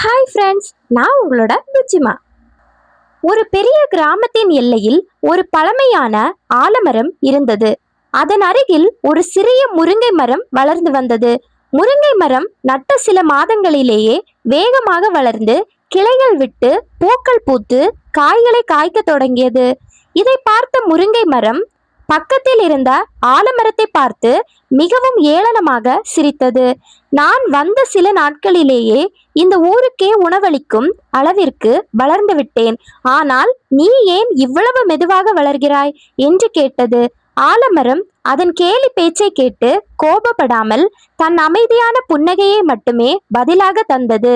Hi friends, நான் உங்களோட ருச்சிமா. ஒரு பெரிய கிராமத்தின் எல்லையில் ஒரு பழமையான ஆலமரம் இருந்தது. அதன் அருகில் ஒரு சிறிய முருங்கை மரம் வளர்ந்து வந்தது. முருங்கை மரம் நட்ட சில மாதங்களிலேயே வேகமாக வளர்ந்து கிளைகள் விட்டு பூக்கள் பூத்து காய்களை காய்க்க தொடங்கியது. இதை பார்த்த முருங்கை மரம் பக்கத்தில் இருந்த ஆலமரத்தை பார்த்து மிகவும் ஏளனமாக சிரித்தது. நான் வந்த சில நாட்களிலேயே இந்த ஊருக்கே உணவளிக்கும் அளவிற்கு வளர்ந்து விட்டேன். ஆனால் நீ ஏன் இவ்வளவு மெதுவாக வளர்கிறாய் என்று கேட்டது. ஆலமரம் அதன் கேலி பேச்சை கேட்டு கோபப்படாமல் தன் அமைதியான புன்னகையை மட்டுமே பதிலாக தந்தது.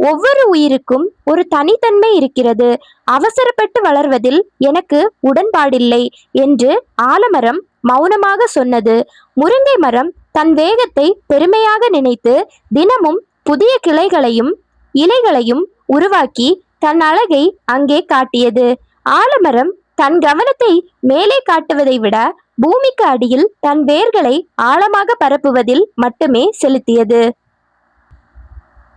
ஒவ்வொரு உயிருக்கும் ஒரு தனித்தன்மை இருக்கிறது. அவசரப்பட்டு வளர்வதில் எனக்கு உடன்பாடில்லை என்று ஆலமரம் மௌனமாக சொன்னது. முருங்கை மரம் தன் வேகத்தை பெருமையாக நினைத்து தினமும் புதிய கிளைகளையும் இலைகளையும் உருவாக்கி தன் அழகை அங்கே காட்டியது. ஆலமரம் தன் கவனத்தை மேலே காட்டுவதை விட பூமிக்கு அடியில் தன் வேர்களை ஆழமாக பரப்புவதில் மட்டுமே செலுத்தியது.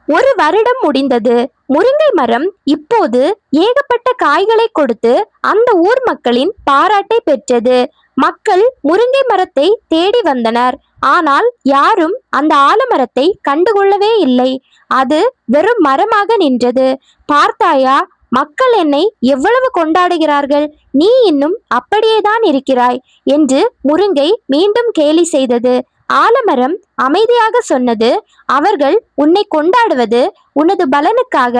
ஒரு வருடம் முடிந்தது. முருங்கை மரம் இப்போது ஏகப்பட்ட காய்களை கொடுத்து அந்த ஊர் மக்களின் பாராட்டை பெற்றது. மக்கள் முருங்கை மரத்தை தேடி வந்தனர். ஆனால் யாரும் அந்த ஆலமரத்தை கண்டுகொள்ளவே இல்லை. அது வெறும் மரமாக நின்றது. பார்த்தாயா, மக்கள் என்னை எவ்வளவு கொண்டாடுகிறார்கள், நீ இன்னும் அப்படியேதான் இருக்கிறாய் என்று முருங்கை மீண்டும் கேலி செய்தது. ஆலமரம் அமைதியாக சொன்னது, அவர்கள் உன்னை கொண்டாடுவது உனது பலனுக்காக,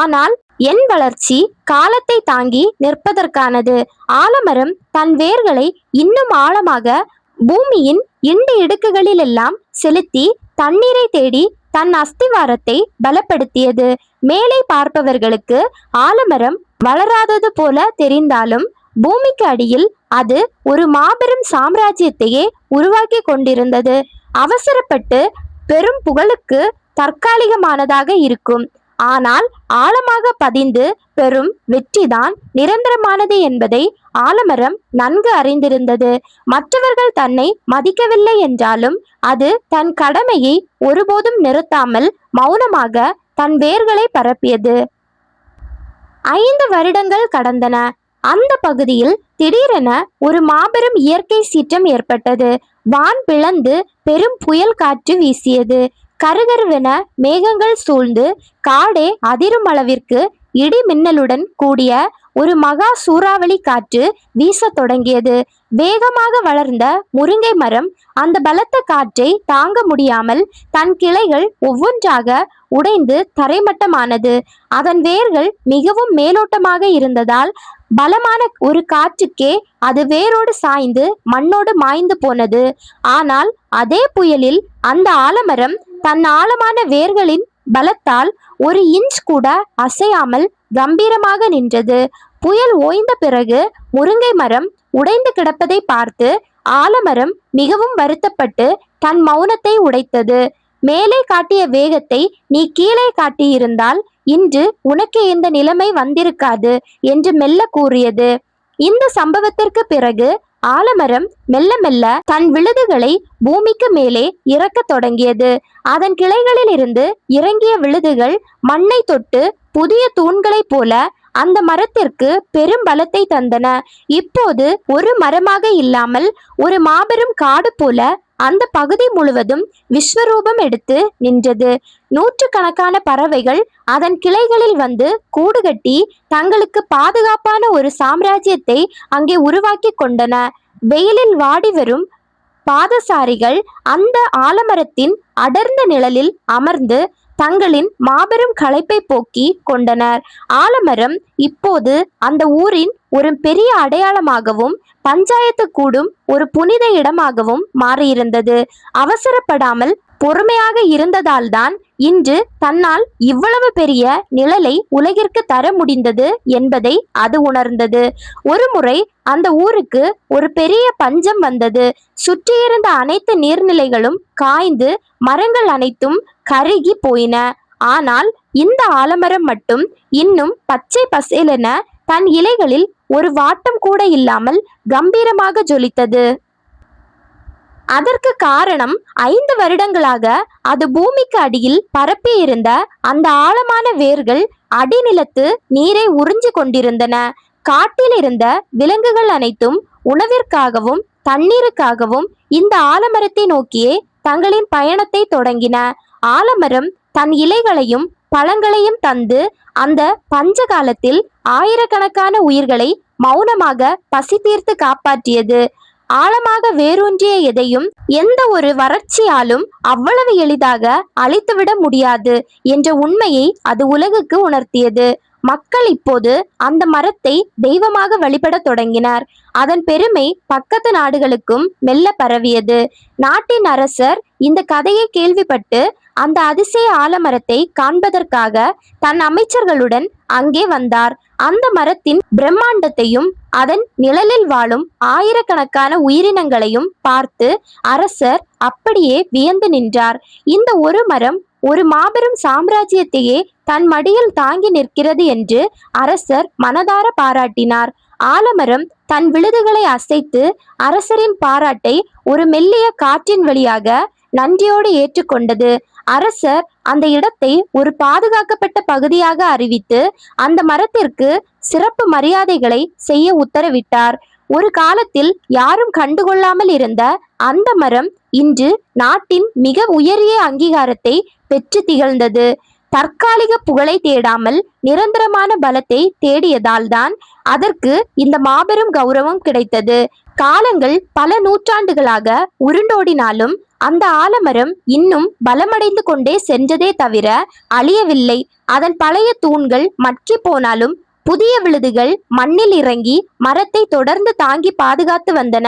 ஆனால் என் வளர்ச்சி காலத்தை தாங்கி நிற்பதற்கானது. ஆலமரம் தன் வேர்களை இன்னும் ஆழமாக பூமியின் இண்டு இடுக்குகளிலெல்லாம் செலுத்தி தண்ணீரை தேடி தன் அஸ்திவாரத்தை பலப்படுத்தியது. மேலே பார்ப்பவர்களுக்கு ஆலமரம் வளராதது போல தெரிந்தாலும் பூமிக்கு அடியில் அது ஒரு மாபெரும் சாம்ராஜ்யத்தையே உருவாக்கி கொண்டிருந்தது. அவசரப்பட்டு பெரும் புகழுக்கு தற்காலிகமானதாக இருக்கும், ஆனால் ஆழமாக பதிந்து பெரும் வெற்றிதான் நிரந்தரமானது என்பதை ஆலமரம் நன்கு அறிந்திருந்தது. மற்றவர்கள் தன்னை மதிக்கவில்லை என்றாலும் அது தன் கடமையை ஒருபோதும் நிறுத்தாமல் மௌனமாக தன் வேர்களை பரப்பியது. 5 வருடங்கள் கடந்தன. அந்த பகுதியில் திடீரென ஒரு மாபெரும் இயற்கை சீற்றம் ஏற்பட்டது. வான் பிளந்து பெரும் புயல் காற்று வீசியது. கருகருவென மேகங்கள் சூழ்ந்து காடே அதிரும் அளவிற்கு இடி மின்னலுடன் கூடிய ஒரு மகா சூறாவளி காற்று வீச தொடங்கியது. வேகமாக வளர்ந்த முருங்கை மரம் அந்த பலத்த காற்றை தாங்க முடியாமல் தன் கிளைகள் ஒவ்வொன்றாக உடைந்து தரைமட்டமானது. அதன் வேர்கள் மிகவும் மேலோட்டமாக இருந்ததால் பலமான ஒரு காற்றுக்கே அது வேரோடு சாய்ந்து மண்ணோடு மாய்ந்து போனது. ஆனால் அதே புயலில் அந்த ஆலமரம் தன் ஆழமான வேர்களின் பலத்தால் ஒரு இன்ச் கூட அசையாமல் கம்பீரமாக நின்றது. புயல் ஓய்ந்த பிறகு முருங்கை மரம் உடைந்து கிடப்பதை பார்த்து ஆலமரம் மிகவும் வருத்தப்பட்டு தன் மௌனத்தை உடைத்தது. மேலே காட்டிய வேகத்தை நீ கீழே காட்டியிருந்தால் இன்று உனக்கு இந்த நிலைமை வந்திருக்காது என்று மெல்ல கூறியது. இந்த சம்பவத்திற்கு பிறகு ஆலமரம் மெல்ல மெல்ல தன் விழுதுகளை பூமிக்கு மேலே இறக்க தொடங்கியது. அதன் கிளைகளில் இருந்து இறங்கிய விழுதுகள் மண்ணை தொட்டு புதிய தூண்களைப் போல அந்த மரத்திற்கு பெரும் பலத்தை தந்தன. இப்போது ஒரு மரமாக இல்லாமல் ஒரு மாபெரும் காடு போல அந்த பகுதி முழுவதும் விஸ்வரூபம் எடுத்து நின்றது. நூற்றுக்கணக்கான பறவைகள் அதன் கிளைகளில் வந்து கூடு கட்டி தங்களுக்கு பாதுகாப்பான ஒரு சாம்ராஜ்யத்தை அங்கே உருவாக்கி கொண்டன. வெயிலில் வாடி வரும் பாதசாரிகள் அந்த ஆலமரத்தின் அடர்ந்த நிழலில் அமர்ந்து தங்களின் மாபெரும் களைப்பை போக்கி கொண்டனர். ஆலமரம் இப்போது அந்த ஊரின் ஒரு பெரிய அடையாளமாகவும் பஞ்சாயத்து கூடும் ஒரு புனித இடமாகவும் மாறியிருந்தது. அவசரப்படாமல் பொறுமையாக இருந்ததால்தான் இன்று தன்னால் இவ்வளவு பெரிய நிழலை உலகிற்கு தர முடிந்தது என்பதை அது உணர்ந்தது. ஒரு முறை அந்த ஊருக்கு ஒரு பெரிய பஞ்சம் வந்தது. சுற்றியிருந்த அனைத்து நீர்நிலைகளும் காய்ந்து மரங்கள் அனைத்தும் கருகி போயின. ஆனால் இந்த ஆலமரம் மட்டும் இன்னும் பச்சை பசேலென தன் இலைகளில் ஒரு வாட்டம் கூட இல்லாமல் கம்பீரமாக ஜொலித்தது. அதற்கு காரணம் 5 வருடங்களாக அது பூமிக்கு அடியில் பரப்பி இருந்த அந்த ஆழமான வேர்கள் அடிநிலத்து நீரை உறிஞ்சி கொண்டிருந்தன. காட்டில் இருந்த விலங்குகள் அனைத்தும் உணவிற்காகவும் தண்ணீருக்காகவும் இந்த ஆலமரத்தை நோக்கியே தங்களின் பயணத்தை தொடங்கின. ஆலமரம் தன் இலைகளையும் பழங்களையும் தந்து அந்த பஞ்ச காலத்தில் ஆயிரக்கணக்கான உயிர்களை மௌனமாக பசி தீர்த்து காப்பாற்றியது. ஆழமாக வேரூன்றிய எதையும் எந்த ஒரு வறட்சியாலும் அவ்வளவு எளிதாக அழித்துவிட முடியாது என்ற உண்மையை அது உலகுக்கு உணர்த்தியது. மக்கள் இப்போது அந்த மரத்தை தெய்வமாக வழிபடத் தொடங்கினார். அதன் பெருமை பக்கத்து நாடுகளுக்கும் மெல்ல பரவியது. நாட்டின் அரசர் இந்த கதையை கேள்விப்பட்டு அந்த அதிசய ஆலமரத்தை காண்பதற்காக தன் அமைச்சர்களுடன் அங்கே வந்தார். அந்த மரத்தின் பிரம்மாண்டத்தையும் அதன் நிழலில் வாழும் ஆயிரக்கணக்கான உயிரினங்களையும் பார்த்து அரசர் அப்படியே வியந்து நின்றார். இந்த ஒரு மரம் ஒரு மாபெரும் சாம்ராஜ்யத்தையே தன் மடியில் தாங்கி நிற்கிறது என்று அரசர் மனதார பாராட்டினார். ஆலமரம் தன் விழுதுகளை அசைத்து அரசரின் பாராட்டை ஒரு மெல்லிய காற்றின் வழியாக நன்றியோடு ஏற்றுக்கொண்டது. அரசர் அந்த இடத்தை ஒரு பாதுகாக்கப்பட்ட பகுதியாக அறிவித்து அந்த மரத்திற்கு சிறப்பு மரியாதைகளை செய்ய உத்தரவிட்டார். ஒரு காலத்தில் யாரும் கண்டுகொள்ளாமல் இருந்த அந்த மரம் இன்று நாட்டின் மிக உயரிய அங்கீகாரத்தை பெற்று திகழ்ந்தது. தற்காலிக புகழை தேடாமல் நிரந்தரமான பலத்தை தேடியதால்தான் அதற்கு இந்த மாபெரும் கௌரவம் கிடைத்தது. காலங்கள் பல நூற்றாண்டுகளாக உருண்டோடினாலும் அந்த ஆலமரம் இன்னும் பலமடைந்து கொண்டே சென்றதே தவிர அழியவில்லை. அதன் பழைய தூண்கள் மக்கி போனாலும் புதிய விழுதுகள் மண்ணில் இறங்கி மரத்தை தொடர்ந்து தாங்கி பாதுகாத்து வந்தன.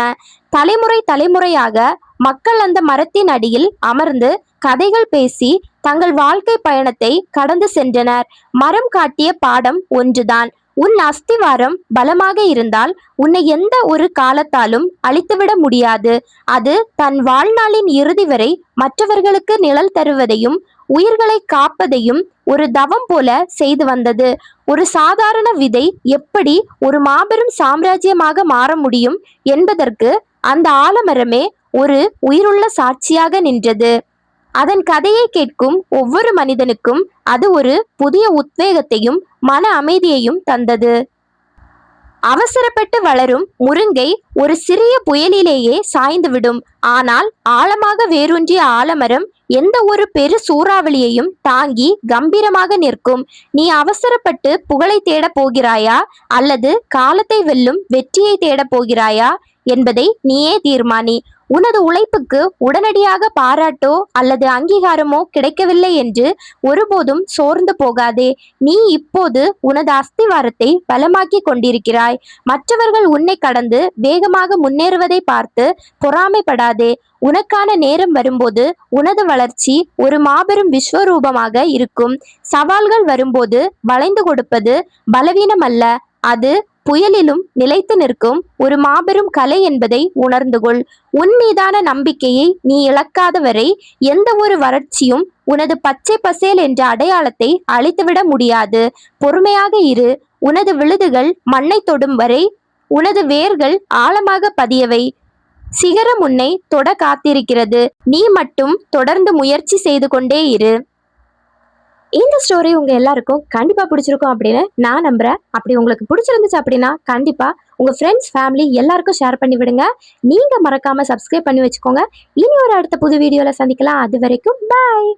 தலைமுறை தலைமுறையாக மக்கள் அந்த மரத்தின் அடியில் அமர்ந்து கதைகள் பேசி தங்கள் வாழ்க்கை பயணத்தை கடந்து சென்றனர். மரம் காட்டிய பாடம் ஒன்றுதான். உன் அஸ்திவாரம் பலமாக இருந்தால் உன்னை எந்த ஒரு காலத்தாலும் அழித்துவிட முடியாது. அது தன் வாழ்நாளின் இறுதி வரை மற்றவர்களுக்கு நிழல் தருவதையும் உயிர்களை காப்பதையும் ஒரு தவம் போல செய்து வந்தது. ஒரு சாதாரண விதை எப்படி ஒரு மாபெரும் சாம்ராஜ்யமாக மாற முடியும் என்பதற்கு அந்த ஆலமரமே ஒரு உயிருள்ள சாட்சியாக நின்றது. அதன் கதையை கேட்கும் ஒவ்வொரு மனிதனுக்கும் அது ஒரு புதிய உத்வேகத்தையும் மன அமைதியையும் தந்தது. அவசரப்பட்டு வளரும் முருங்கை ஒரு சிறிய புயலிலேயே சாய்ந்துவிடும். ஆனால் ஆழமாக வேரூன்றிய ஆலமரம் எந்த ஒரு பெரு சூறாவளியையும் தாங்கி கம்பீரமாக நிற்கும். நீ அவசரப்பட்டு புகழை தேடப் போகிறாயா அல்லது காலத்தை வெல்லும் வெற்றியை தேடப் போகிறாயா என்பதை நீயே தீர்மானி. உனது உழைப்புக்கு உடனடியாக பாராட்டோ அல்லது அங்கீகாரமோ கிடைக்கவில்லை என்று ஒருபோதும் சோர்ந்து போகாதே. நீ இப்போது உனது அஸ்திவாரத்தை பலமாக்கி கொண்டிருக்கிறாய். மற்றவர்கள் உன்னை கடந்து வேகமாக முன்னேறுவதை பார்த்து பொறாமைப்படாதே. உனக்கான நேரம் வரும்போது உனது வளர்ச்சி ஒரு மாபெரும் விஸ்வரூபமாக இருக்கும். சவால்கள் வரும்போது வளைந்து கொடுப்பது பலவீனம் அல்ல, அது புயலிலும் நிலைத்து நிற்கும் ஒரு மாபெரும் கலை என்பதை உணர்ந்து கொள். உன் மீதான நம்பிக்கையை நீ இழக்காத வரை எந்த ஒரு வறட்சியும் உனது பச்சை பசேல் என்ற அடையாளத்தை அழித்துவிட முடியாது. பொறுமையாக இரு. உனது விழுதுகள் மண்ணை தொடும் வரை உனது வேர்கள் ஆழமாக பதியவை. சிகரம் உன்னை தொட காத்திருக்கிறது. நீ மட்டும் தொடர்ந்து முயற்சி செய்து கொண்டே இரு. இந்த ஸ்டோரி உங்க எல்லாருக்கும் கண்டிப்பா பிடிச்சிருக்கும் அப்படின்னு நான் நம்புறேன். அப்படி உங்களுக்கு பிடிச்சிருந்துச்சு அப்படின்னா கண்டிப்பா உங்க ஃப்ரெண்ட்ஸ் ஃபேமிலி எல்லாருக்கும் ஷேர் பண்ணி விடுங்க. நீங்க மறக்காம சப்ஸ்கிரைப் பண்ணி வச்சுக்கோங்க. இனி ஒரு அடுத்த புது வீடியோல சந்திக்கலாம். அது வரைக்கும் பாய்.